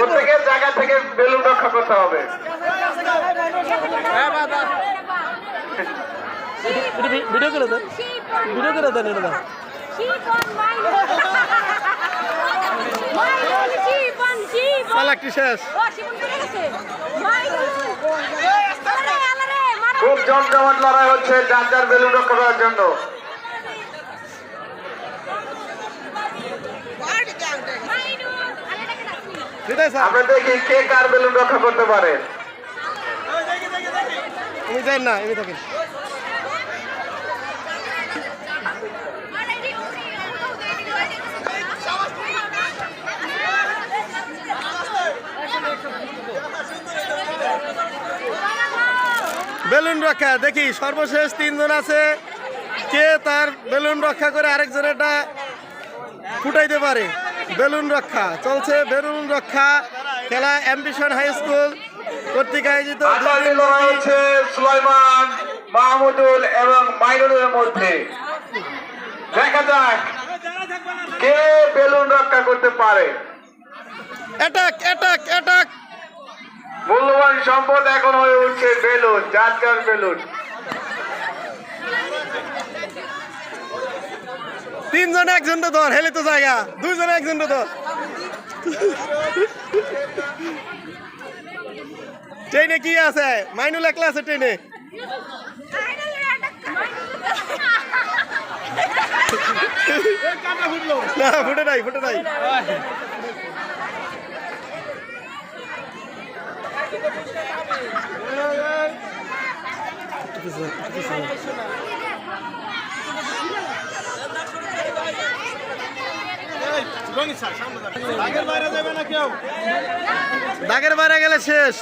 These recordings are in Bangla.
প্রত্যেকের জায়গা থেকে বেলুন রক্ষা করতে হবে। ভিডিও করে দেন, ভিডিও করে দেন এটা। শেষ খুব জমজমাট লড়াই হচ্ছে যার যার বেলুন রক্ষা করার জন্য। আমরা দেখি কে কার বেলুন রক্ষা করতে পারে। আমি যাই না, আমি থাকি। বেলুন রক্ষা দেখি সর্বশেষ 3 জন আছে, কে তার বেলুন রক্ষা করে আরেকজনেরটা ফুটাইতে পারে। বেলুন রক্ষা চলছে, বেলুন রক্ষা খেলা অ্যাম্বিশন হাই স্কুল কর্তৃক আয়োজিত। সুলাইমান, মাহমুদুল এবং মাইনুলের মধ্যে দেখা যাক কে বেলুন রক্ষা করতে পারে। Attack attack attack. মূল্যবান সম্পদ এখন হয়ে উঠছে বেলুন, যার যার বেলুন। 3 জন একজন ধর, হেলে তো জায়গা 2 জন একজন ধর। ট্রেনে কি আছে? মাইনুল একলা আছে ট্রেনে। না ফুটে নাই, ফুটে নাই। দাগের বাইরে গেলে শেষ।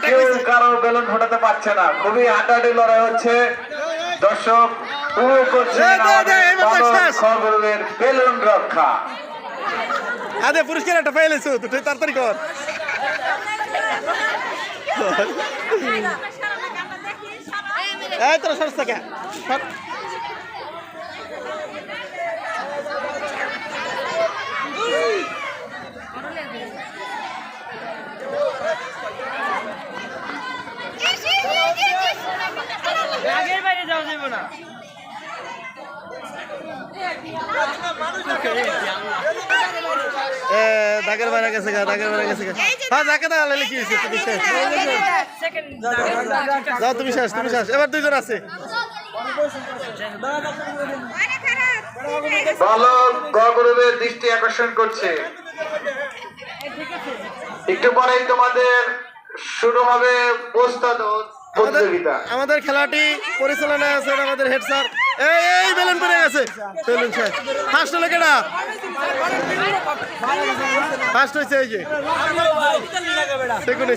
কেউ কারোর বেলুন ফোটাতে পারছে না, খুবই হাড্ডাহাড্ডি লড়াই হচ্ছে। দর্শক উপভোগ করছেন খবরের বেলুন রক্ষা। আদে পুরস্কার একটা পেয়েছো, তুই তাড়াতাড়ি কর। এই তোর সরস থেকে দাগের বাইরে গেছে গা, দাগের বাইরে গেছে গা। হ্যাঁ যাকে না আলে কি হয়েছে? তুমি শেষ, যাও তুমি শেষ, তুমি শেষ। এবার 2 জন আছে। বালক গগরবের দৃষ্টি আকর্ষণ করছে। একটু পরেই তোমাদের শুরু হবে প্রতিযোগিতা। আমাদের খেলাটি পরিচালনায় আছেন আমাদের হেড স্যার। এই বেলুন পড়ে গেছে, বেলুন শেষ। ফার্স্ট হলো কেডা? ফার্স্ট হয়েছে এই যে দেখুন।